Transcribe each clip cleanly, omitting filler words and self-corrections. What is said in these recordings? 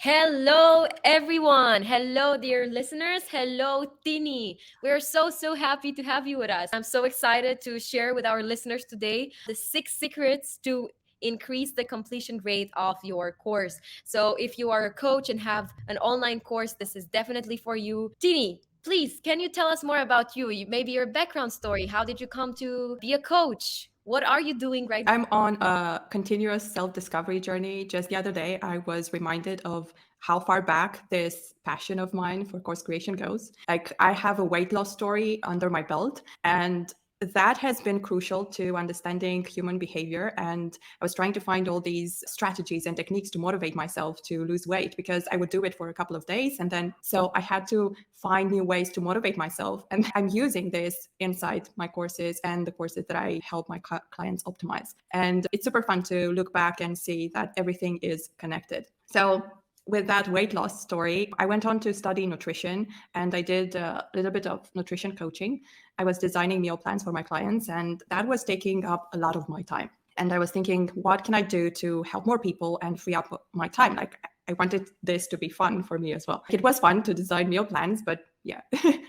Hello, everyone. Hello, dear listeners. Hello, Tini. We're so happy to have you with us. I'm so excited to share with our listeners today the 6 secrets to increase the completion rate of your course. So, if you are a coach and have an online course, this is definitely for you. Tini, please, can you tell us more about you? Maybe your background story. How did you come to be a coach? What are you doing right now? I'm on a continuous self-discovery journey. Just the other day, I was reminded of how far back this passion of mine for course creation goes. Like, I have a weight loss story under my belt, and that has been crucial to understanding human behavior. And I was trying to find all these strategies and techniques to motivate myself to lose weight, because I would do it for a couple of days. And then, so I had to find new ways to motivate myself. And I'm using this inside my courses and the courses that I help my clients optimize. And it's super fun to look back and see that everything is connected. So with that weight loss story, I went on to study nutrition, and I did a little bit of nutrition coaching. I was designing meal plans for my clients, and that was taking up a lot of my time. And I was thinking, what can I do to help more people and free up my time? Like, I wanted this to be fun for me as well. It was fun to design meal plans, but yeah,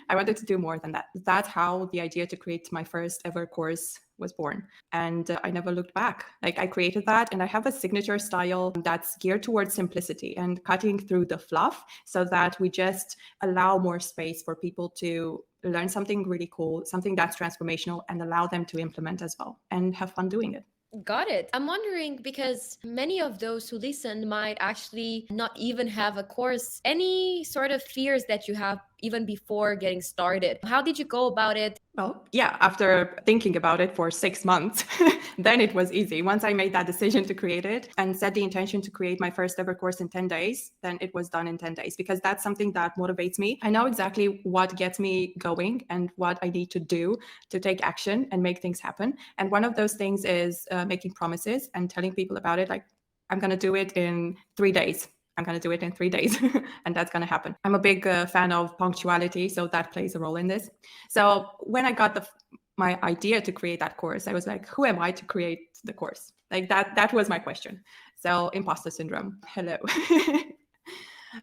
I wanted to do more than that. That's how the idea to create my first ever course was born. And I never looked back. Like, I created that, and I have a signature style that's geared towards simplicity and cutting through the fluff, so that we just allow more space for people to learn something really cool, something that's transformational, and allow them to implement as well and have fun doing it. Got it. I'm wondering because many of those who listen might actually not even have a course. Any sort of fears that you have even before getting started? How did you go about it? Well, yeah, after thinking about it for 6 months, then it was easy. Once I made that decision to create it and set the intention to create my first ever course in 10 days, then it was done in 10 days, because that's something that motivates me. I know exactly what gets me going and what I need to do to take action and make things happen. And one of those things is making promises and telling people about it. Like, I'm going to do it in 3 days. I'm going to do it in 3 days, and that's going to happen. I'm a big fan of punctuality, so that plays a role in this. So when I got my idea to create that course, I was like, who am I to create the course? Like, that was my question. So imposter syndrome, hello.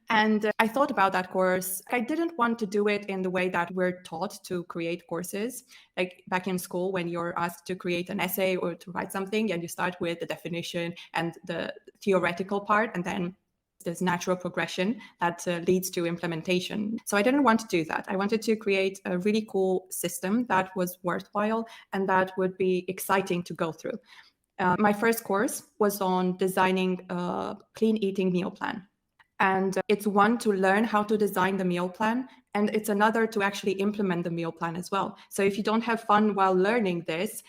And I thought about that course. I didn't want to do it in the way that we're taught to create courses. Like back in school, when you're asked to create an essay or to write something, and you start with the definition and the theoretical part, and then this natural progression that leads to implementation. So I didn't want to do that. I wanted to create a really cool system that was worthwhile and that would be exciting to go through. My first course was on designing a clean eating meal plan. And it's one to learn how to design the meal plan, and it's another to actually implement the meal plan as well. So if you don't have fun while learning this,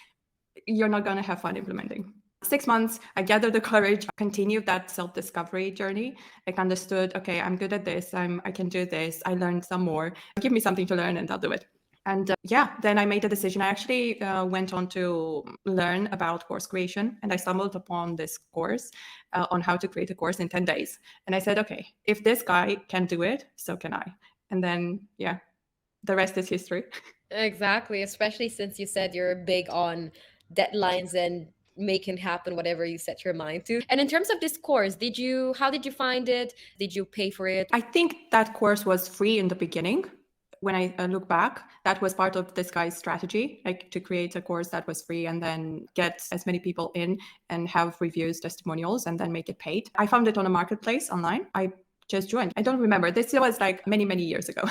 you're not going to have fun implementing. 6 months, I gathered the courage, continued that self-discovery journey. Like, understood, okay, I'm good at this. I can do this. I learned some more. Give me something to learn and I'll do it. And yeah, then I made a decision. I actually went on to learn about course creation, and I stumbled upon this course on how to create a course in 10 days. And I said, okay, if this guy can do it, so can I. And then, yeah, the rest is history. Exactly, especially since you said you're big on deadlines and making happen whatever you set your mind to. And in terms of this course, how did you find it? Did you pay for it? I think that course was free in the beginning. When I look back, that was part of this guy's strategy, like to create a course that was free and then get as many people in and have reviews, testimonials, and then make it paid. I found it on a marketplace online. I just joined. I don't remember. This was like many years ago.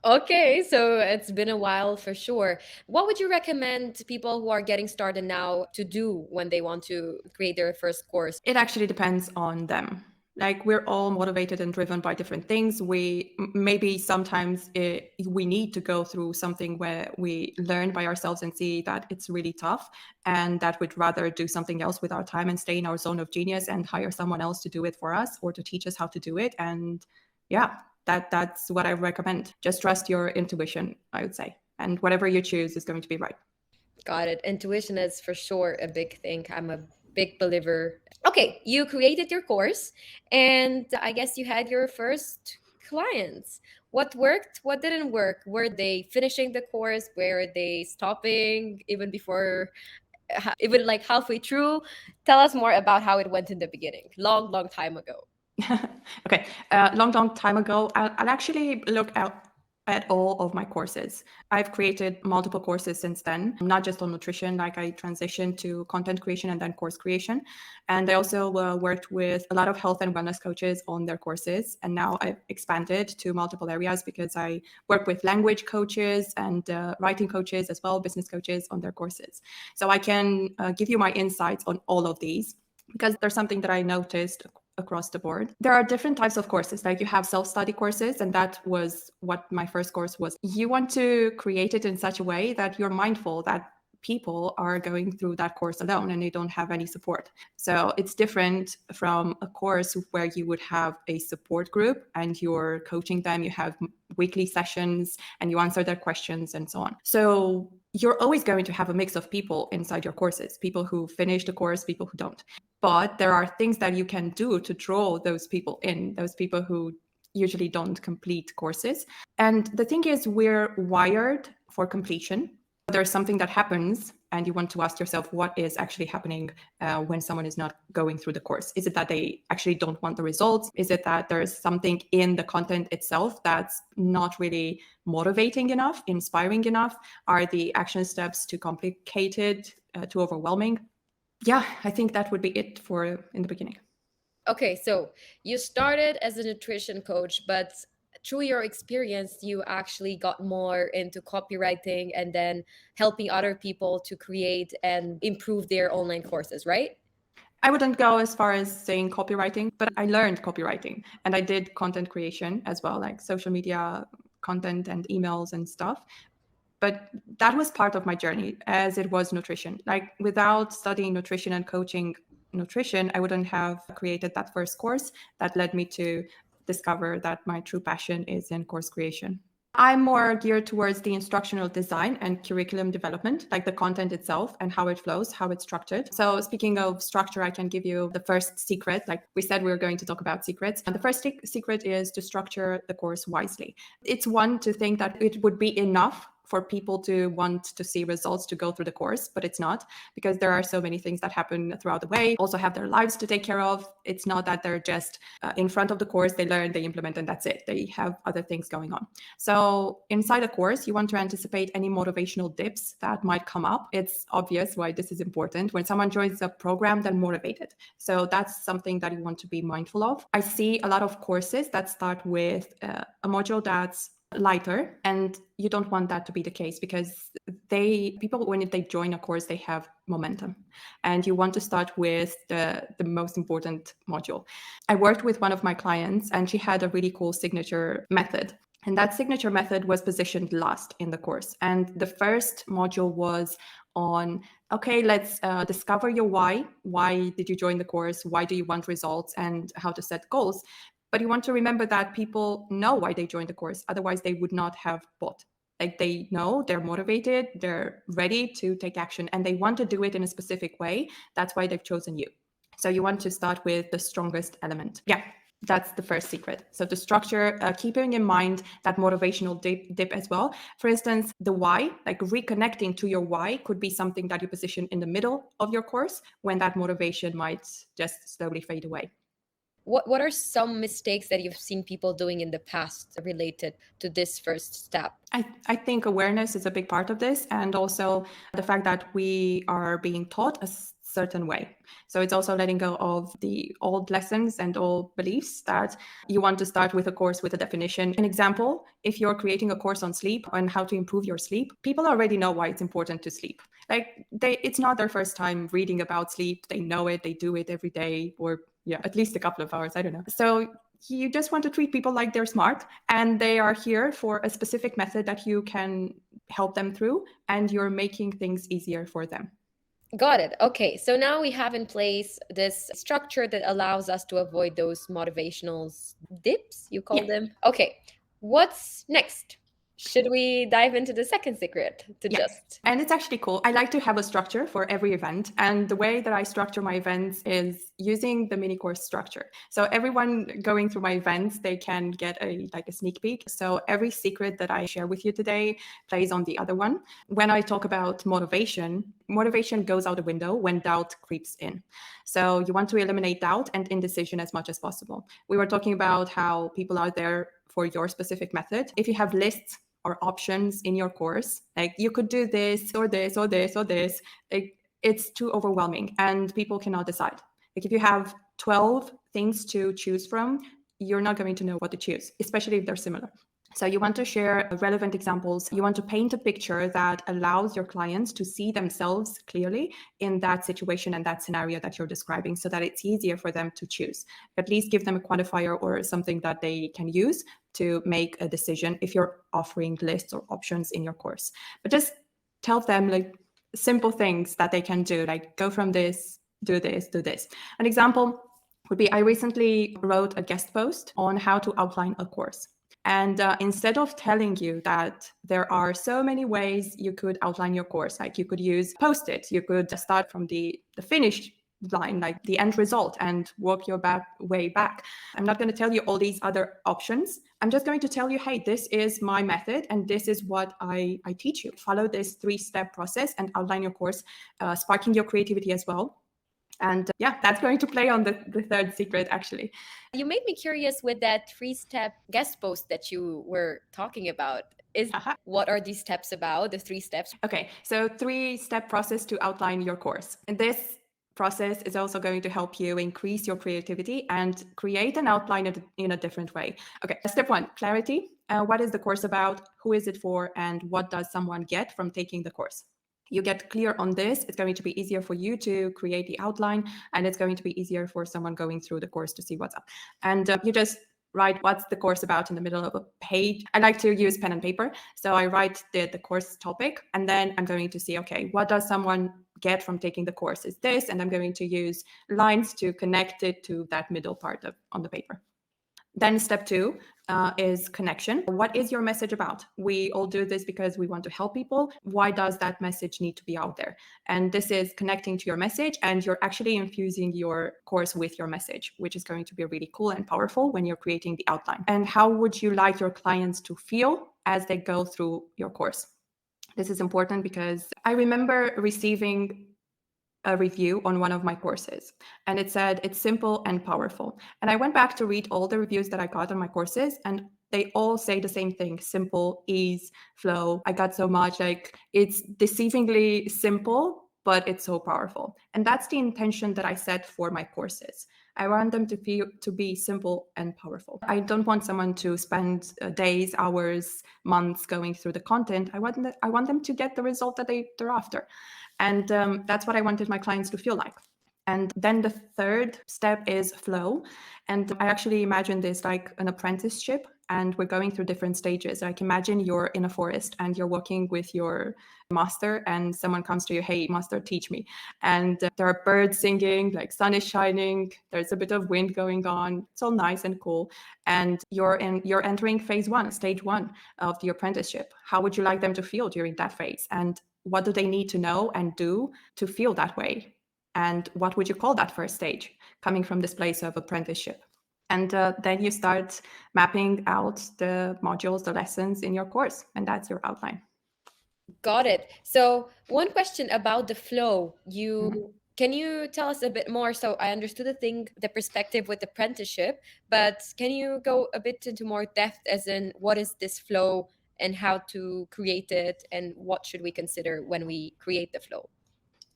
Okay, so it's been a while for sure. What would you recommend people who are getting started now to do when they want to create their first course? It actually depends on them. Like, we're all motivated and driven by different things. Maybe sometimes we need to go through something where we learn by ourselves and see that it's really tough, and that we'd rather do something else with our time and stay in our zone of genius and hire someone else to do it for us or to teach us how to do it. And yeah, that's what I recommend. Just trust your intuition, I would say, and whatever you choose is going to be right. Got it. Intuition is for sure a big thing. I'm a big believer. Okay, you created your course, and I guess you had your first clients. What worked? What didn't work? Were they finishing the course? Were they stopping even before, even like halfway through? Tell us more about how it went in the beginning, long time ago. Okay, long time ago, I'll actually look at all of my courses. I've created multiple courses since then, not just on nutrition, like I transitioned to content creation and then course creation. And I also worked with a lot of health and wellness coaches on their courses. And now I've expanded to multiple areas because I work with language coaches and writing coaches as well, business coaches on their courses. So I can give you my insights on all of these because there's something that I noticed across the board. There are different types of courses. Like you have self-study courses, and that was what my first course was. You want to create it in such a way that you're mindful that people are going through that course alone and they don't have any support. So it's different from a course where you would have a support group and you're coaching them, you have weekly sessions and you answer their questions and so on. So you're always going to have a mix of people inside your courses, people who finish the course, people who don't. But there are things that you can do to draw those people in, those people who usually don't complete courses. And the thing is, we're wired for completion. There's something that happens and you want to ask yourself what is actually happening when someone is not going through the course. Is it that they actually don't want the results? Is it that there's something in the content itself that's not really motivating enough, inspiring enough? Are the action steps too complicated, too overwhelming? Yeah, I think that would be it for in the beginning. Okay, so you started as a nutrition coach, but through your experience, you actually got more into copywriting and then helping other people to create and improve their online courses, right? I wouldn't go as far as saying copywriting, but I learned copywriting and I did content creation as well, like social media content and emails and stuff. But that was part of my journey as it was nutrition. Like without studying nutrition and coaching nutrition, I wouldn't have created that first course that led me to discover that my true passion is in course creation. I'm more geared towards the instructional design and curriculum development, like the content itself and how it flows, how it's structured. So speaking of structure, I can give you the first secret. Like we said, we were going to talk about secrets. And the first secret is to structure the course wisely. It's one to think that it would be enough for people to want to see results to go through the course, but it's not, because there are so many things that happen throughout the way, also have their lives to take care of. It's not that they're just in front of the course, they learn, they implement, and that's it. They have other things going on. So inside a course, you want to anticipate any motivational dips that might come up. It's obvious why this is important. When someone joins a program, they're motivated. So that's something that you want to be mindful of. I see a lot of courses that start with a module that's lighter, and you don't want that to be the case, because people, when they join a course, they have momentum, and you want to start with the most important module. I worked with one of my clients and she had a really cool signature method, and that signature method was positioned last in the course. And the first module was on, okay, let's discover your why did you join the course, why do you want results, and how to set goals. But you want to remember that people know why they joined the course. Otherwise, they would not have bought. Like, they know, they're motivated, they're ready to take action, and they want to do it in a specific way. That's why they've chosen you. So you want to start with the strongest element. Yeah, that's the first secret. So the structure, keeping in mind that motivational dip as well. For instance, the why, like reconnecting to your why, could be something that you position in the middle of your course when that motivation might just slowly fade away. What are some mistakes that you've seen people doing in the past related to this first step? I think awareness is a big part of this, and also the fact that we are being taught a certain way. So it's also letting go of the old lessons and old beliefs that you want to start with a course with a definition. An example, if you're creating a course on sleep and how to improve your sleep, people already know why it's important to sleep. Like, it's not their first time reading about sleep. They know it, they do it every day, or at least a couple of hours, I don't know. So you just want to treat people like they're smart, and they are here for a specific method that you can help them through, and you're making things easier for them. Got it. Okay, so now we have in place this structure that allows us to avoid those motivational dips, you call them. Okay, what's next? Should we dive into the second secret to Yes. just... And it's actually cool. I like to have a structure for every event. And the way that I structure my events is using the Minicourse structure. So everyone going through my events, they can get a sneak peek. So every secret that I share with you today plays on the other one. When I talk about motivation goes out the window when doubt creeps in. So you want to eliminate doubt and indecision as much as possible. We were talking about how people are there for your specific method. If you have lists or options in your course, like you could do this or this or this or this, it's too overwhelming and people cannot decide. Like if you have 12 things to choose from, you're not going to know what to choose, especially if they're similar. So you want to share relevant examples. You want to paint a picture that allows your clients to see themselves clearly in that situation and that scenario that you're describing, so that it's easier for them to choose. At least give them a quantifier or something that they can use to make a decision if you're offering lists or options in your course. But just tell them like simple things that they can do, like go from this, do this, do this. An example would be, I recently wrote a guest post on how to outline a course. And instead of telling you that there are so many ways you could outline your course, like you could use Post-it, you could start from the finished line, like the end result, and work your way back. I'm not going to tell you all these other options. I'm just going to tell you, hey, this is my method and this is what I teach you. Follow this 3-step process and outline your course, sparking your creativity as well. And yeah, that's going to play on the third secret, actually. You made me curious with that 3-step guest post that you were talking about. What are these steps about, the 3 steps? Okay, so 3-step process to outline your course. And this process is also going to help you increase your creativity and create an outline in a different way. Okay, step 1, clarity. What is the course about? Who is it for? And what does someone get from taking the course? You get clear on this, it's going to be easier for you to create the outline, and it's going to be easier for someone going through the course to see what's up. And you just write what's the course about in the middle of a page. I like to use pen and paper. So I write the course topic, and then I'm going to see, okay, what does someone get from taking the course is this, and I'm going to use lines to connect it to that middle part on the paper. Then step 2 is connection. What is your message about? We all do this because we want to help people. Why does that message need to be out there? And this is connecting to your message, and you're actually infusing your course with your message, which is going to be really cool and powerful when you're creating the outline. And how would you like your clients to feel as they go through your course? This is important because I remember receiving a review on one of my courses, and it said it's simple and powerful. And I went back to read all the reviews that I got on my courses, and they all say the same thing: simple, ease, flow. I got so much, like it's deceivingly simple, but it's so powerful. And that's the intention that I set for my courses. I want them to be simple and powerful. I don't want someone to spend days, hours, months going through the content. I want them to get the result that they're after. And that's what I wanted my clients to feel like. And then the third step is flow. And I actually imagine this like an apprenticeship, and we're going through different stages. Like imagine you're in a forest and you're working with your master, and someone comes to you, hey, master, teach me. And there are birds singing, like sun is shining, there's a bit of wind going on. It's all nice and cool. And you're entering phase 1, stage 1 of the apprenticeship. How would you like them to feel during that phase? And what do they need to know and do to feel that way? And what would you call that first stage, coming from this place of apprenticeship? And then you start mapping out the modules, the lessons in your course, and that's your outline. Got it. So one question about the flow. Can you tell us a bit more? So I understood the perspective with apprenticeship, but can you go a bit into more depth, as in what is this flow and how to create it, and what should we consider when we create the flow?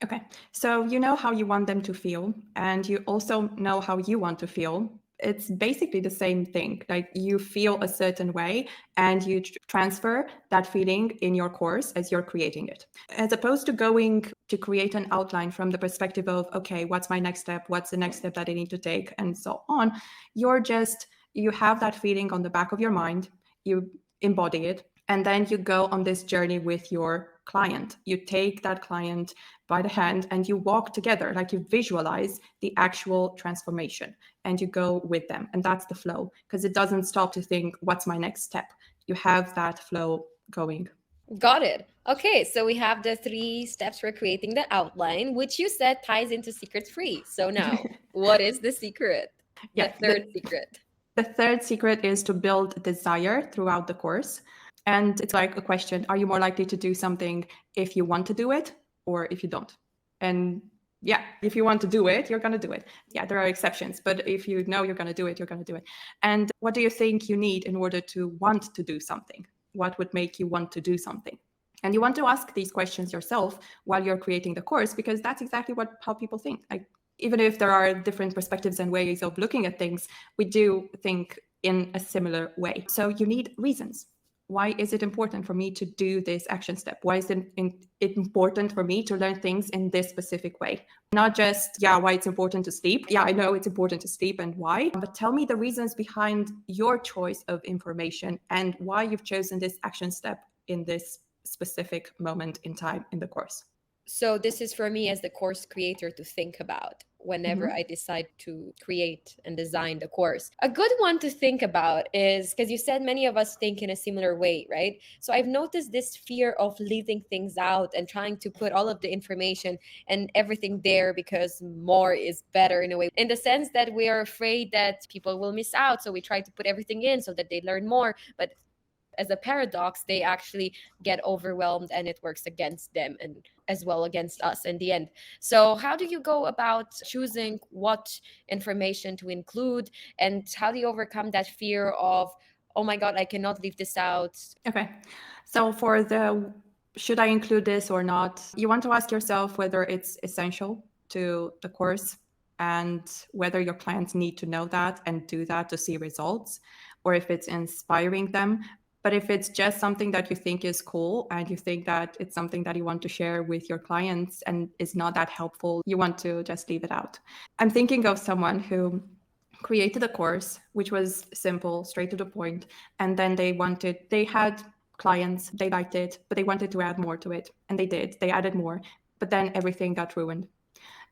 Okay, so you know how you want them to feel, and you also know how you want to feel. It's basically the same thing. Like you feel a certain way, and you transfer that feeling in your course as you're creating it. As opposed to going to create an outline from the perspective of, okay, what's my next step? What's the next step that I need to take? And so on. You have that feeling on the back of your mind, you embody it, and then you go on this journey with your client. You take that client by the hand and you walk together, like you visualize the actual transformation and you go with them. And that's the flow, because it doesn't stop to think, what's my next step? You have that flow going. Got it. Okay, so we have the 3 steps for creating the outline, which you said ties into secret free. So now, what is the secret? The Yeah, third secret. the third secret is to build desire throughout the course. And it's like a question, are you more likely to do something if you want to do it or if you don't? And yeah, if you want to do it, you're going to do it. Yeah, there are exceptions, but if you know you're going to do it, you're going to do it. And what do you think you need in order to want to do something? What would make you want to do something? And you want to ask these questions yourself while you're creating the course, because that's exactly how people think. Like, even if there are different perspectives and ways of looking at things, we do think in a similar way. So you need reasons. Why is it important for me to do this action step? Why is it important for me to learn things in this specific way? Not just, yeah, why it's important to sleep. Yeah, I know it's important to sleep and why, but tell me the reasons behind your choice of information and why you've chosen this action step in this specific moment in time in the course. So this is for me as the course creator to think about whenever I decide to create and design the course. A good one to think about is, because you said many of us think in a similar way, right? So I've noticed this fear of leaving things out and trying to put all of the information and everything there because more is better in a way, in the sense that we are afraid that people will miss out. So we try to put everything in so that they learn more. But as a paradox, they actually get overwhelmed and it works against them and as well against us in the end. So how do you go about choosing what information to include, and how do you overcome that fear of, oh my god, I cannot leave this out? Okay. So for the should I include this or not, you want to ask yourself whether it's essential to the course and whether your clients need to know that and do that to see results, or if it's inspiring them. But if it's just something that you think is cool and you think that it's something that you want to share with your clients and is not that helpful, you want to just leave it out. I'm thinking of someone who created a course which was simple, straight to the point, and then they had clients, they liked it, but they wanted to add more to it, and they added more, but then everything got ruined.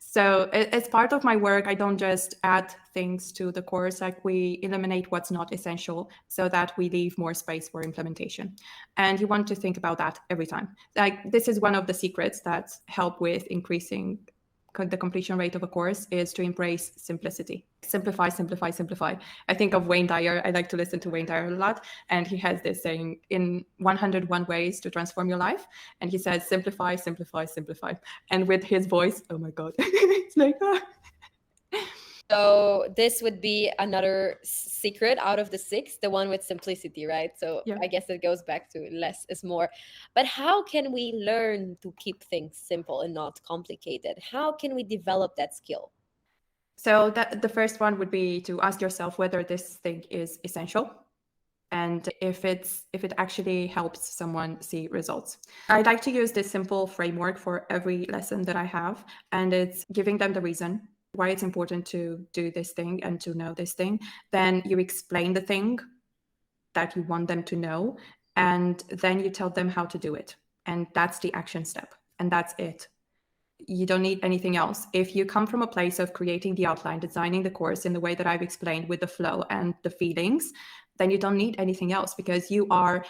So as part of my work, I don't just add things to the course, like we eliminate what's not essential so that we leave more space for implementation. And you want to think about that every time. Like, this is one of the secrets that help with increasing the completion rate of a course, is to embrace simplicity. Simplify, simplify, simplify. I think of Wayne Dyer. I like to listen to Wayne Dyer a lot. And he has this saying, in 101 ways to transform your life. And he says, simplify, simplify, simplify. And with his voice, oh my God, it's like, ah. So this would be another secret out of the 6, the one with simplicity, right? So Yeah. I guess it goes back to less is more. But how can we learn to keep things simple and not complicated? How can we develop that skill? So the first one would be to ask yourself whether this thing is essential and if it actually helps someone see results. I'd like to use this simple framework for every lesson that I have, and it's giving them the reason why it's important to do this thing and to know this thing. Then you explain the thing that you want them to know, and then you tell them how to do it. And that's the action step, and that's it. You don't need anything else. If you come from a place of creating the outline, designing the course in the way that I've explained with the flow and the feelings, then you don't need anything else, because you are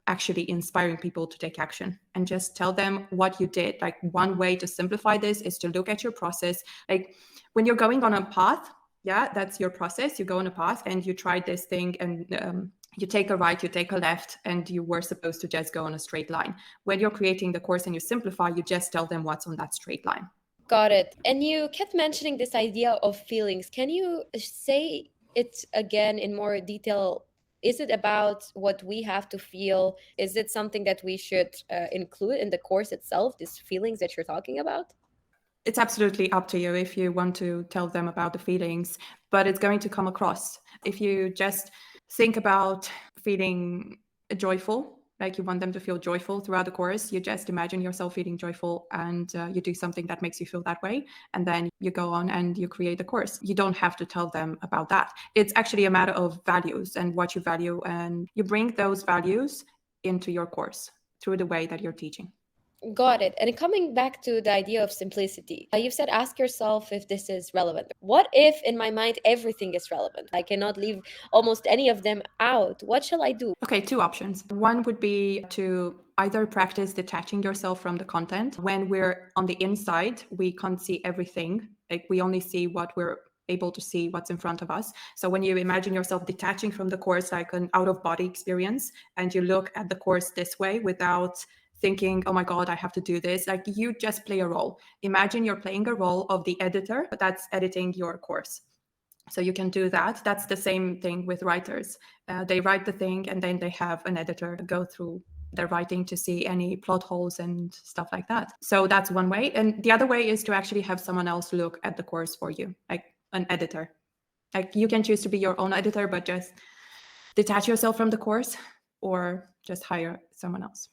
actually inspiring people to take action. And just tell them what you did. Like, one way to simplify this is to look at your process. Like, when you're going on a path, yeah, that's your process. You go on a path and you tried this thing, and you take a right, you take a left, and you were supposed to just go on a straight line. When you're creating the course and you simplify, you just tell them what's on that straight line. Got it. And you kept mentioning this idea of feelings. Can you say it again in more detail? Is it about what we have to feel? Is it something that we should include in the course itself, these feelings that you're talking about? It's absolutely up to you if you want to tell them about the feelings, but it's going to come across. If you just think about feeling joyful, like you want them to feel joyful throughout the course, you just imagine yourself feeling joyful, and you do something that makes you feel that way. And then you go on and you create the course. You don't have to tell them about that. It's actually a matter of values and what you value. And you bring those values into your course through the way that you're teaching. Got it. And coming back to the idea of simplicity, you've said ask yourself if this is relevant. What if in my mind everything is relevant? I cannot leave almost any of them out. What shall I do? Okay, two options. One would be to either practice detaching yourself from the content. When we're on the inside, we can't see everything. Like we only see what we're able to see, what's in front of us. So when you imagine yourself detaching from the course like an out of body experience, and you look at the course this way without thinking, oh my God, I have to do this. Like you just play a role. Imagine you're playing a role of the editor that's editing your course. So you can do that. That's the same thing with writers. They write the thing and then they have an editor go through their writing to see any plot holes and stuff like that. So that's one way. And the other way is to actually have someone else look at the course for you, like an editor. Like you can choose to be your own editor, but just detach yourself from the course or just hire someone else.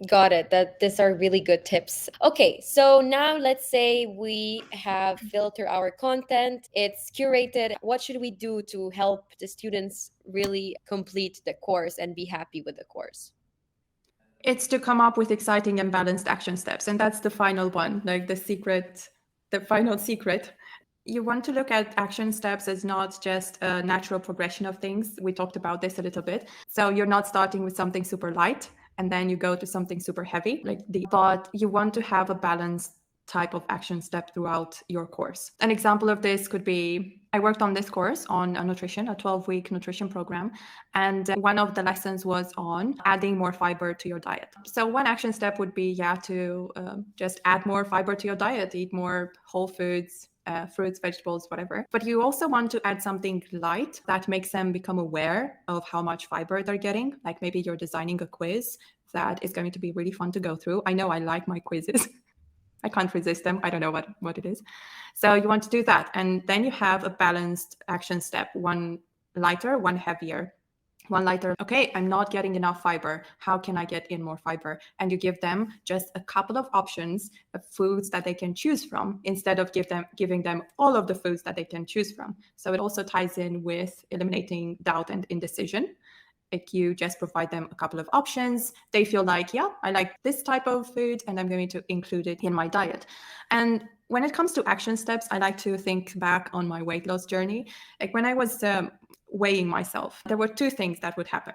Got it. That these are really good tips. Okay, so now let's say we have filtered our content, it's curated. What should we do to help the students really complete the course and be happy with the course? It's to come up with exciting and balanced action steps. And that's the final one, like the final secret. You want to look at action steps as not just a natural progression of things. We talked about this a little bit. So you're not starting with something super light and then you go to something super heavy, but you want to have a balanced type of action step throughout your course. An example of this could be I worked on this course on nutrition, a 12-week nutrition program, and one of the lessons was on adding more fiber to your diet. So one action step would be, to just add more fiber to your diet, eat more whole foods, fruits, vegetables, whatever. But you also want to add something light that makes them become aware of how much fiber they're getting. Like maybe you're designing a quiz that is going to be really fun to go through. I know I like my quizzes. I can't resist them. I don't know what it is. So you want to do that. And then you have a balanced action step, one lighter, one heavier. One lighter, okay, I'm not getting enough fiber. How can I get in more fiber? And you give them just a couple of options of foods that they can choose from instead of giving them all of the foods that they can choose from. So it also ties in with eliminating doubt and indecision. Like you just provide them a couple of options. They feel like, yeah, I like this type of food and I'm going to include it in my diet. And when it comes to action steps, I like to think back on my weight loss journey. Like when I was weighing myself, there were two things that would happen.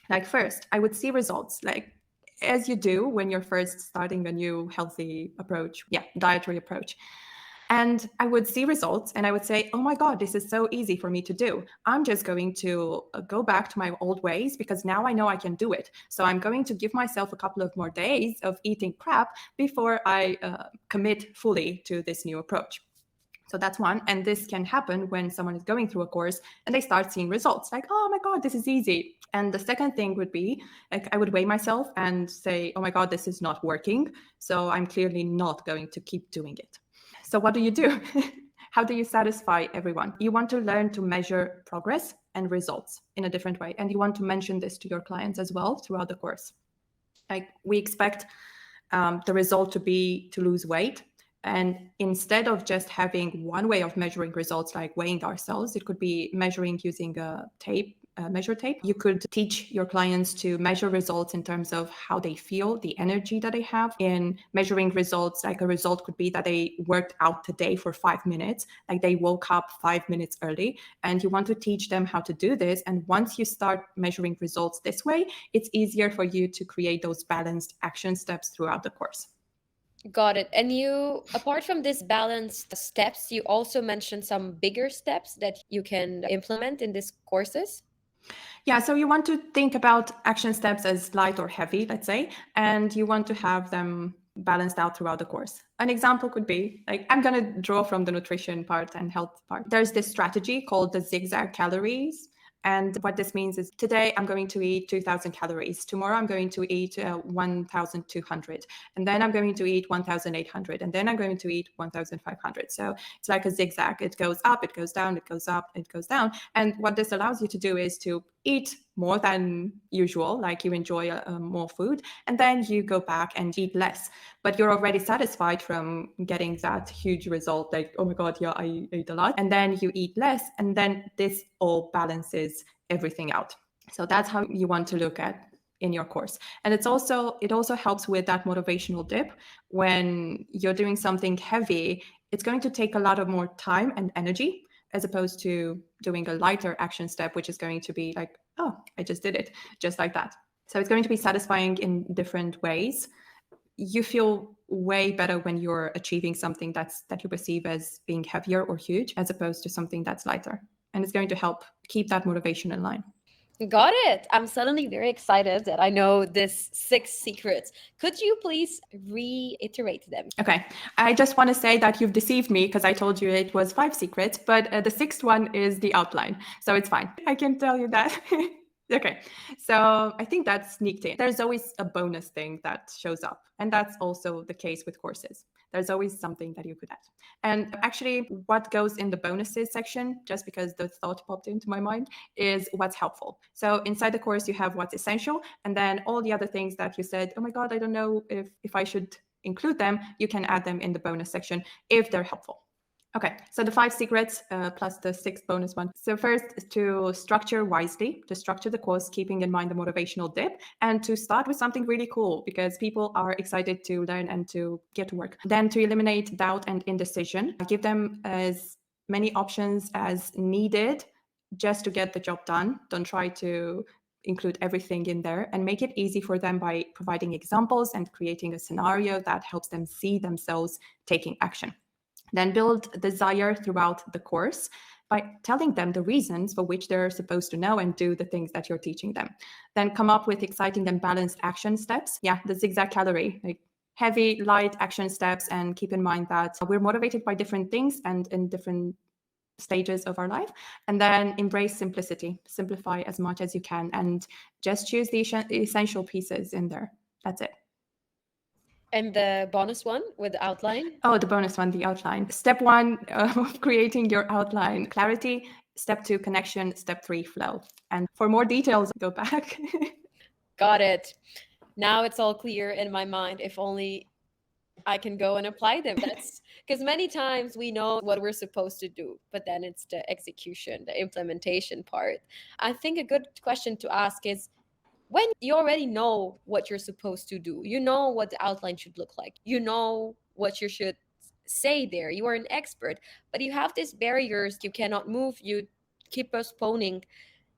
Like first, I would see results, like as you do when you're first starting a new healthy approach, dietary approach. And I would see results and I would say, oh my God, this is so easy for me to do. I'm just going to go back to my old ways because now I know I can do it. So I'm going to give myself a couple of more days of eating crap before I commit fully to this new approach. So that's one. And this can happen when someone is going through a course and they start seeing results like, oh my God, this is easy. And the second thing would be like, I would weigh myself and say, oh my God, this is not working. So I'm clearly not going to keep doing it. So what do? How do you satisfy everyone? You want to learn to measure progress and results in a different way. And you want to mention this to your clients as well throughout the course. Like we expect the result to be to lose weight. And instead of just having one way of measuring results, like weighing ourselves, it could be measuring using a measure tape. You could teach your clients to measure results in terms of how they feel, the energy that they have in measuring results. Like a result could be that they worked out today for 5 minutes, like they woke up 5 minutes early, and you want to teach them how to do this. And once you start measuring results this way, it's easier for you to create those balanced action steps throughout the course. Got it. And you, apart from this balanced steps, you also mentioned some bigger steps that you can implement in these courses. Yeah, so you want to think about action steps as light or heavy, let's say, and you want to have them balanced out throughout the course. An example could be, like, I'm going to draw from the nutrition part and health part. There's this strategy called the zigzag calories. And what this means is today I'm going to eat 2,000 calories. Tomorrow I'm going to eat 1,200. And then I'm going to eat 1,800. And then I'm going to eat 1,500. So it's like a zigzag. It goes up, it goes down, it goes up, it goes down. And what this allows you to do is to eat more than usual, like you enjoy more food, and then you go back and eat less. But you're already satisfied from getting that huge result, like, oh my God, yeah, I ate a lot. And then you eat less, and then this all balances everything out. So that's how you want to look at in your course. And it also helps with that motivational dip. When you're doing something heavy, it's going to take a lot of more time and energy, as opposed to doing a lighter action step, which is going to be like, oh, I just did it, just like that. So it's going to be satisfying in different ways. You feel way better when you're achieving something that you perceive as being heavier or huge, as opposed to something that's lighter. And it's going to help keep that motivation in line. Got it. I'm suddenly very excited that I know this 6 secrets. Could you please reiterate them? Okay. I just want to say that you've deceived me because I told you it was 5 secrets, but the 6th one is the outline. So it's fine. I can tell you that. Okay. So I think that's sneaked in. There's always a bonus thing that shows up. And that's also the case with courses. There's always something that you could add. And actually, what goes in the bonuses section, just because the thought popped into my mind, is what's helpful. So inside the course, you have what's essential, and then all the other things that you said, oh my God, I don't know if I should include them, you can add them in the bonus section if they're helpful. Okay, so the 5 secrets plus the 6th bonus one. So first, to structure wisely, to structure the course, keeping in mind the motivational dip, and to start with something really cool because people are excited to learn and to get to work. Then to eliminate doubt and indecision, give them as many options as needed just to get the job done. Don't try to include everything in there, and make it easy for them by providing examples and creating a scenario that helps them see themselves taking action. Then build desire throughout the course by telling them the reasons for which they're supposed to know and do the things that you're teaching them. Then come up with exciting and balanced action steps. Yeah, the zigzag calorie, like heavy, light action steps. And keep in mind that we're motivated by different things and in different stages of our life. And then embrace simplicity. Simplify as much as you can and just choose the essential pieces in there. That's it. And the bonus one with the outline? Oh, the bonus one, the outline. Step 1 of creating your outline, clarity. Step 2, connection. Step 3, flow. And for more details, go back. Got it. Now it's all clear in my mind. If only I can go and apply them. That's because many times we know what we're supposed to do, but then it's the execution, the implementation part. I think a good question to ask is, when you already know what you're supposed to do, you know what the outline should look like, you know what you should say there, you are an expert, but you have these barriers, you cannot move, you keep postponing.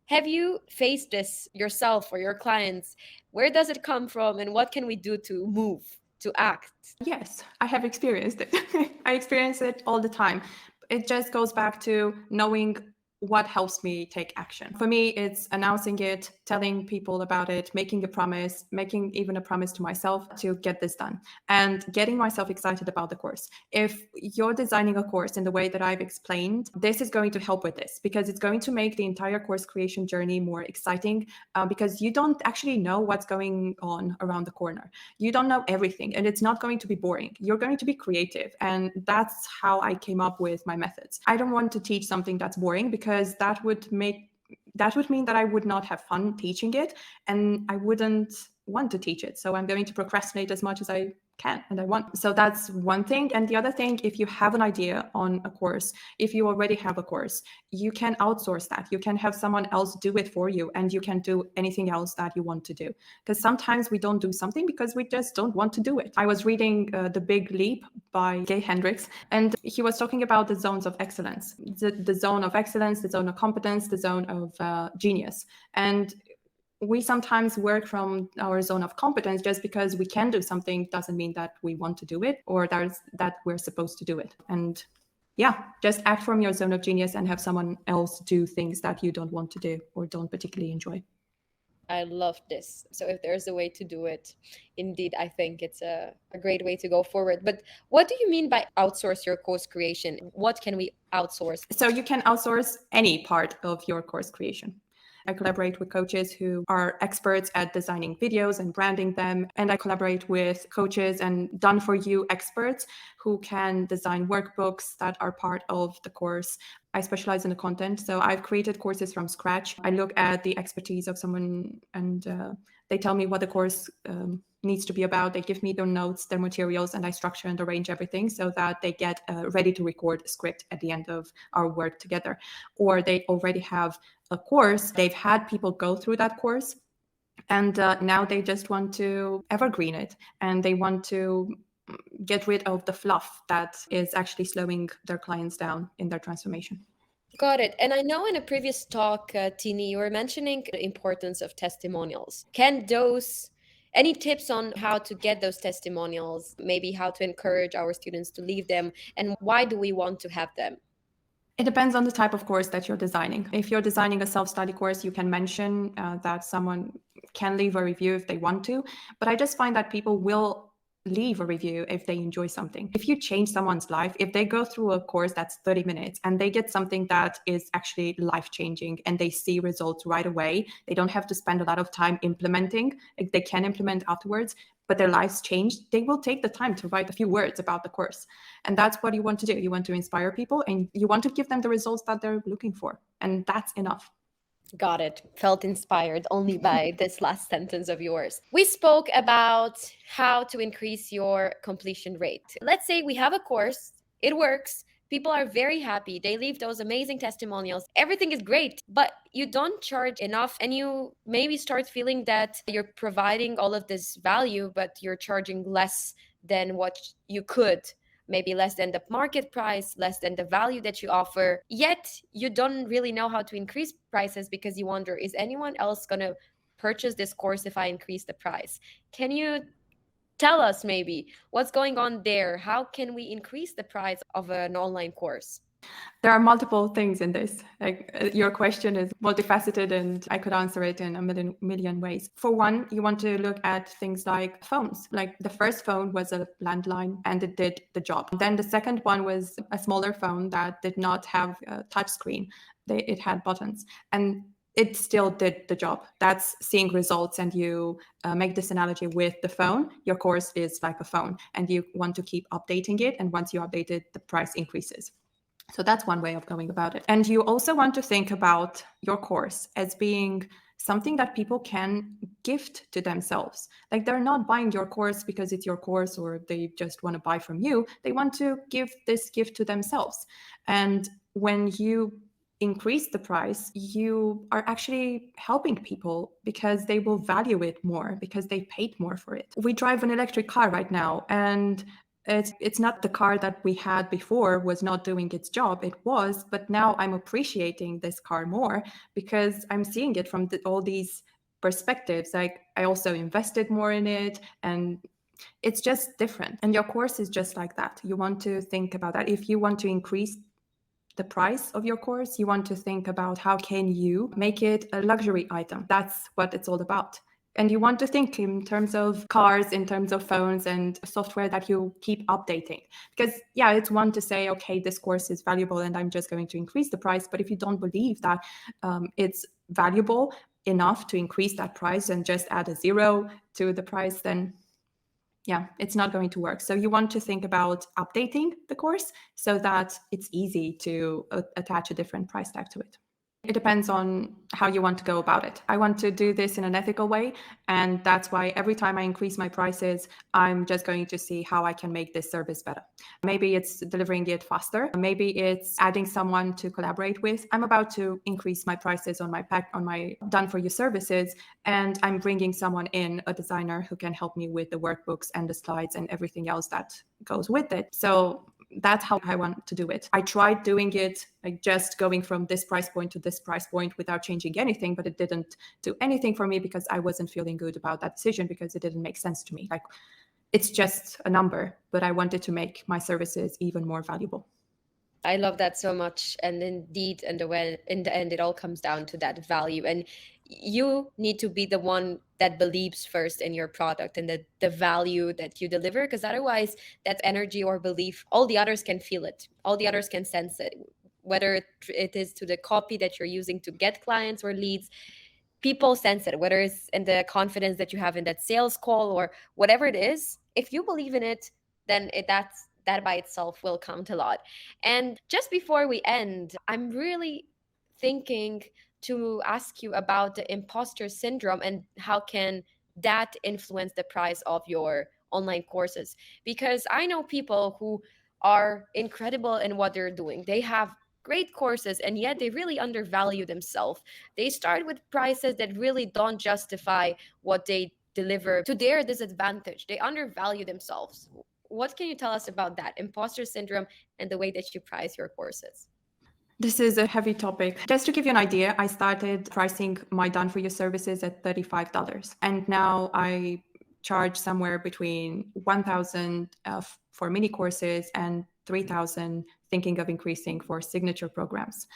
Have you faced this yourself or your clients? Where does it come from, and what can we do to move, to act? Yes, I have experienced it. I experience it all the time. It just goes back to knowing what helps me take action. For me, it's announcing it, telling people about it, making a promise, making even a promise to myself to get this done, and getting myself excited about the course. If you're designing a course in the way that I've explained, this is going to help with this because it's going to make the entire course creation journey more exciting because you don't actually know what's going on around the corner. You don't know everything, and it's not going to be boring. You're going to be creative, and that's how I came up with my methods. I don't want to teach something that's boring because that would mean that I would not have fun teaching it, and I wouldn't want to teach it. So I'm going to procrastinate as much as I can and I want. So that's one thing. And the other thing, if you have an idea on a course, if you already have a course, you can outsource that. You can have someone else do it for you, and you can do anything else that you want to do. Because sometimes we don't do something because we just don't want to do it. I was reading The Big Leap by Gay Hendricks, and he was talking about the zones of excellence, the zone of excellence, the zone of competence, the zone of genius. And we sometimes work from our zone of competence. Just because we can do something doesn't mean that we want to do it or that we're supposed to do it. And yeah, just act from your zone of genius and have someone else do things that you don't want to do or don't particularly enjoy. I love this. So if there's a way to do it, indeed, I think it's a great way to go forward. But what do you mean by outsource your course creation? What can we outsource? So you can outsource any part of your course creation. I collaborate with coaches who are experts at designing videos and branding them. And I collaborate with coaches and done-for-you experts who can design workbooks that are part of the course. I specialize in the content. So I've created courses from scratch. I look at the expertise of someone and they tell me what the course needs to be about. They give me their notes, their materials, and I structure and arrange everything so that they get a ready to record script at the end of our work together. Or they already have a course. They've had people go through that course And now they just want to evergreen it, and they want to get rid of the fluff that is actually slowing their clients down in their transformation. Got it. And I know in a previous talk, Tini, you were mentioning the importance of testimonials. Can those, any tips on how to get those testimonials, maybe how to encourage our students to leave them, and why do we want to have them? It depends on the type of course that you're designing. If you're designing a self-study course, you can mention that someone can leave a review if they want to. But I just find that people will leave a review if they enjoy something. If you change someone's life, if they go through a course that's 30 minutes and they get something that is actually life-changing and they see results right away, they don't have to spend a lot of time implementing. Like, they can implement afterwards, but their lives changed, they will take the time to write a few words about the course. And that's what you want to do. You want to inspire people and you want to give them the results that they're looking for. And that's enough. Got it. Felt inspired only by this last sentence of yours. We spoke about how to increase your completion rate. Let's say we have a course, it works, people are very happy, they leave those amazing testimonials, everything is great, but you don't charge enough, and you maybe start feeling that you're providing all of this value, but you're charging less than what you could, maybe less than the market price, less than the value that you offer. Yet you don't really know how to increase prices because you wonder, is anyone else going to purchase this course if I increase the price? Can you tell us maybe what's going on there? How can we increase the price of an online course? There are multiple things in this. Like, your question is multifaceted, and I could answer it in a million ways. For one, you want to look at things like phones. Like, the first phone was a landline and it did the job. Then the second one was a smaller phone that did not have a touch screen. It had buttons, and it still did the job. That's seeing results. And you make this analogy with the phone. Your course is like a phone, and you want to keep updating it. And once you update it, the price increases. So that's one way of going about it. And you also want to think about your course as being something that people can gift to themselves. Like, they're not buying your course because it's your course or they just want to buy from you. They want to give this gift to themselves. And when you increase the price, you are actually helping people because they will value it more because they paid more for it. We drive an electric car right now, and it's not the car that we had before was not doing its job. It was, but now I'm appreciating this car more because I'm seeing it from all these perspectives. Like, I also invested more in it, and it's just different. And your course is just like that. You want to think about that. If you want to increase the price of your course, you want to think about how can you make it a luxury item. That's what it's all about. And you want to think in terms of cars, in terms of phones and software that you keep updating. Because, yeah, it's one to say, okay, this course is valuable and I'm just going to increase the price. But if you don't believe that it's valuable enough to increase that price and just add a zero to the price, then yeah, it's not going to work. So you want to think about updating the course so that it's easy to attach a different price tag to it. It depends on how you want to go about it. I want to do this in an ethical way. And that's why every time I increase my prices, I'm just going to see how I can make this service better. Maybe it's delivering it faster. Maybe it's adding someone to collaborate with. I'm about to increase my prices on my done for you services. And I'm bringing someone in, a designer who can help me with the workbooks and the slides and everything else that goes with it. So that's how I want to do it. I tried doing it like just going from this price point to this price point without changing anything, but it didn't do anything for me because I wasn't feeling good about that decision because it didn't make sense to me. Like, it's just a number, but I wanted to make my services even more valuable. I love that so much. And indeed, and in the end, it all comes down to that value. And you need to be the one that believes first in your product and the value that you deliver, because otherwise, that energy or belief, all the others can feel it, all the others can sense it, whether it is to the copy that you're using to get clients or leads. People sense it, whether it's in the confidence that you have in that sales call or whatever it is. If you believe in it, then that by itself will count a lot. And just before we end, I'm really thinking to ask you about the imposter syndrome and how can that influence the price of your online courses, because I know people who are incredible in what they're doing. They have great courses, and yet they really undervalue themselves. They start with prices that really don't justify what they deliver to their disadvantage. They undervalue themselves. What can you tell us about that imposter syndrome and the way that you price your courses? This is a heavy topic. Just to give you an idea, I started pricing my done for you services at $35. And now I charge somewhere between 1,000 for mini courses and 3,000, thinking of increasing for signature programs.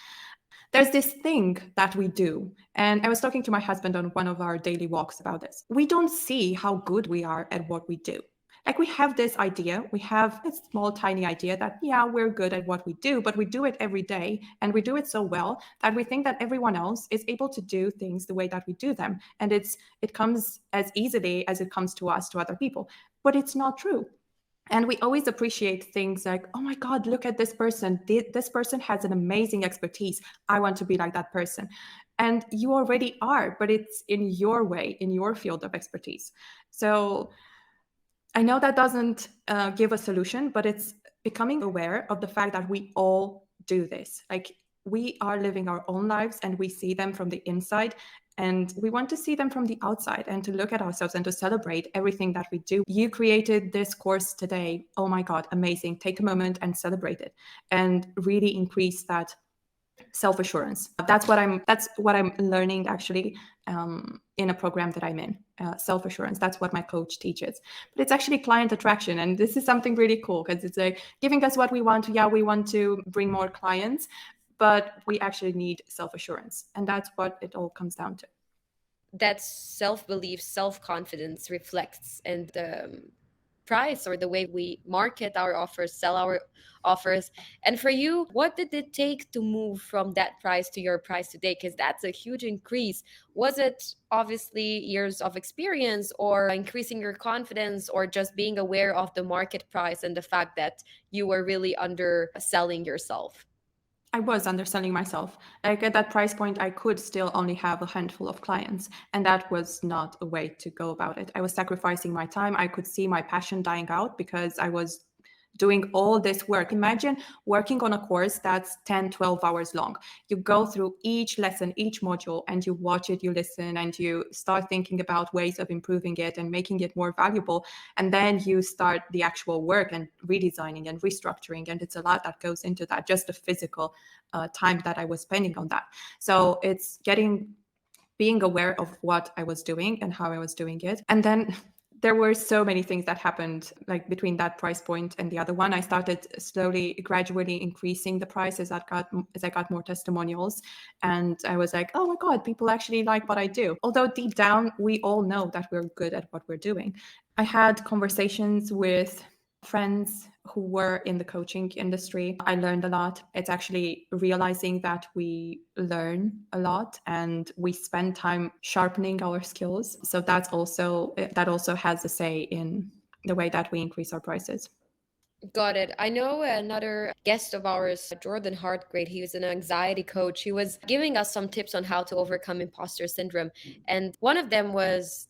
There's this thing that we do, and I was talking to my husband on one of our daily walks about this. We don't see how good we are at what we do. Like, we have this idea, we have a small, tiny idea that, yeah, we're good at what we do, but we do it every day, and we do it so well that we think that everyone else is able to do things the way that we do them. And it comes as easily as it comes to us, to other people. But it's not true. And we always appreciate things like, oh my God, look at this person. This person has an amazing expertise. I want to be like that person. And you already are, but it's in your way, in your field of expertise. So I know that doesn't give a solution, but it's becoming aware of the fact that we all do this. Like, we are living our own lives and we see them from the inside. And we want to see them from the outside and to look at ourselves and to celebrate everything that we do. You created this course today. Oh my God, amazing. Take a moment and celebrate it and really increase that self-assurance. That's what I'm learning actually in a program that I'm in. Self-assurance. That's what my coach teaches. But it's actually client attraction, and this is something really cool because it's like giving us what we want. Yeah, we want to bring more clients, but we actually need self-assurance, and that's what it all comes down to. That self-belief, self-confidence reflects in the price or the way we market our offers, sell our offers. And for you, what did it take to move from that price to your price today? Because that's a huge increase. Was it obviously years of experience or increasing your confidence or just being aware of the market price and the fact that you were really underselling yourself? I was underselling myself. Like, at that price point, I could still only have a handful of clients, and that was not a way to go about it. I was sacrificing my time. I could see my passion dying out because I was doing all this work. Imagine working on a course that's 10, 12 hours long. You go through each lesson, each module, and you watch it, you listen, and you start thinking about ways of improving it and making it more valuable. And then you start the actual work and redesigning and restructuring. And it's a lot that goes into that, just the physical time that I was spending on that. So it's being aware of what I was doing and how I was doing it. And then there were so many things that happened, like between that price point and the other one. I started slowly, gradually increasing the price as I got more testimonials. And I was like, oh my God, people actually like what I do. Although deep down, we all know that we're good at what we're doing. I had conversations with friends who were in the coaching industry. I learned a lot. It's actually realizing that we learn a lot and we spend time sharpening our skills. So that also has a say in the way that we increase our prices. Got it. I know another guest of ours, Jordan Hartgrade, he was an anxiety coach. He was giving us some tips on how to overcome imposter syndrome. And one of them was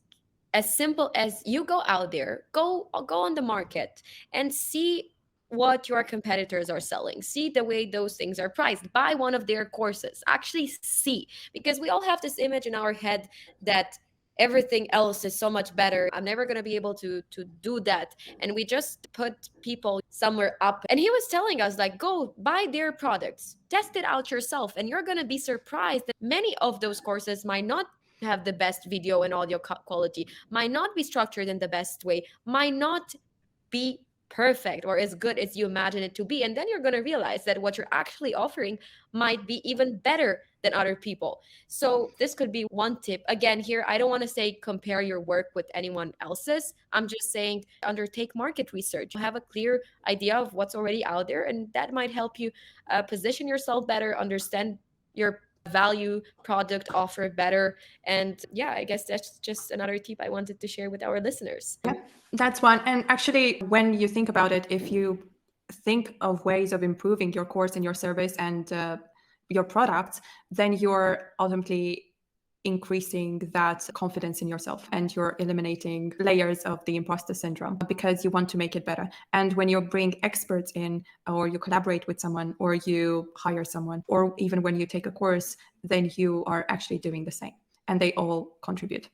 as simple as you go out there, go on the market and see what your competitors are selling. See the way those things are priced. Buy one of their courses. Actually see, because we all have this image in our head that everything else is so much better. I'm never going to be able to do that. And we just put people somewhere up. And he was telling us, like, go buy their products, test it out yourself, and you're going to be surprised that many of those courses might not have the best video and audio quality, might not be structured in the best way, might not be perfect or as good as you imagine it to be. And then you're going to realize that what you're actually offering might be even better than other people. So this could be one tip. Again, here, I don't want to say compare your work with anyone else's. I'm just saying undertake market research. Have a clear idea of what's already out there, and that might help you position yourself better, understand your value product offer better. And yeah, I guess that's just another tip I wanted to share with our listeners. Yeah, that's one. And actually, when you think about it, if you think of ways of improving your course and your service and your products, then you're ultimately increasing that confidence in yourself, and you're eliminating layers of the imposter syndrome because you want to make it better. And when you bring experts in, or you collaborate with someone, or you hire someone, or even when you take a course, then you are actually doing the same, and they all contribute.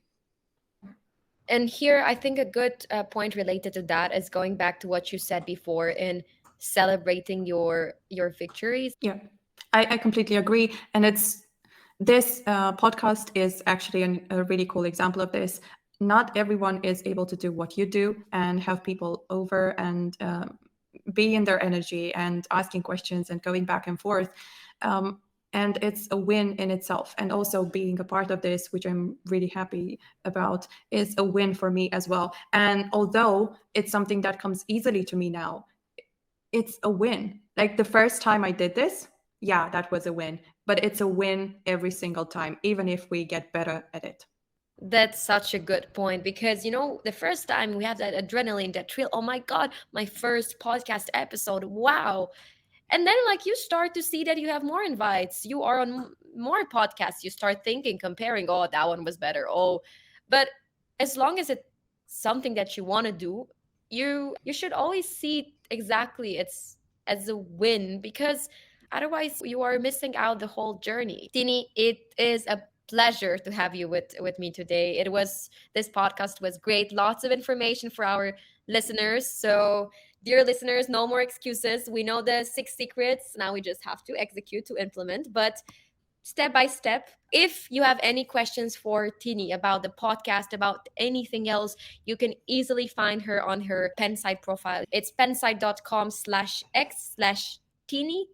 And here, I think a good point related to that is going back to what you said before in celebrating your victories. Yeah, I completely agree. And this podcast is actually a really cool example of this. Not everyone is able to do what you do and have people over and be in their energy and asking questions and going back and forth. And it's a win in itself. And also being a part of this, which I'm really happy about, is a win for me as well. And although it's something that comes easily to me now, it's a win. Like the first time I did this, yeah, that was a win. But it's a win every single time, even if we get better at it. That's such a good point because, the first time we have that adrenaline, that thrill. Oh my God, my first podcast episode. Wow. And then, like, you start to see that you have more invites. You are on more podcasts. You start thinking, comparing, oh, that one was better. Oh, but as long as it's something that you want to do, you should always see exactly it's as a win, because otherwise you are missing out the whole journey. Tini, it is a pleasure to have you with me today. This podcast was great. Lots of information for our listeners. So, dear listeners, no more excuses. We know the 6 secrets. Now we just have to execute, to implement, but step by step. If you have any questions for Tini about the podcast, about anything else, you can easily find her on her Penside profile. It's penside.com/x/Tini,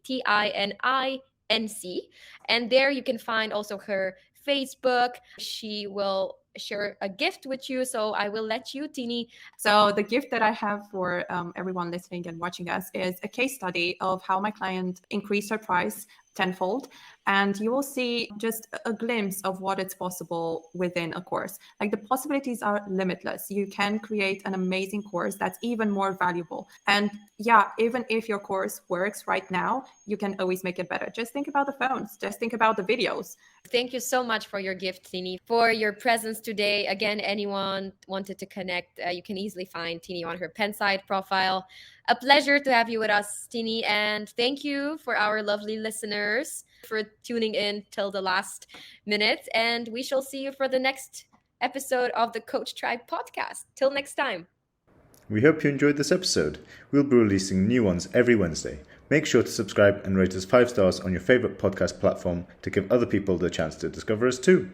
TININC. And there you can find also her Facebook. She will share a gift with you. So I will let you, Tini. So the gift that I have for everyone listening and watching us is a case study of how my client increased her price tenfold. And you will see just a glimpse of what is possible within a course. Like the possibilities are limitless. You can create an amazing course that's even more valuable. And yeah, even if your course works right now, you can always make it better. Just think about the phones. Just think about the videos. Thank you so much for your gift, Tini, for your presence today. Again, anyone wanted to connect, you can easily find Tini on her Penside profile. A pleasure to have you with us, Tini, and thank you for our lovely listeners for tuning in till the last minute. And we shall see you for the next episode of the Coach Tribe podcast. Till next time. We hope you enjoyed this episode. We'll be releasing new ones every Wednesday. Make sure to subscribe and rate us 5 stars on your favourite podcast platform to give other people the chance to discover us too.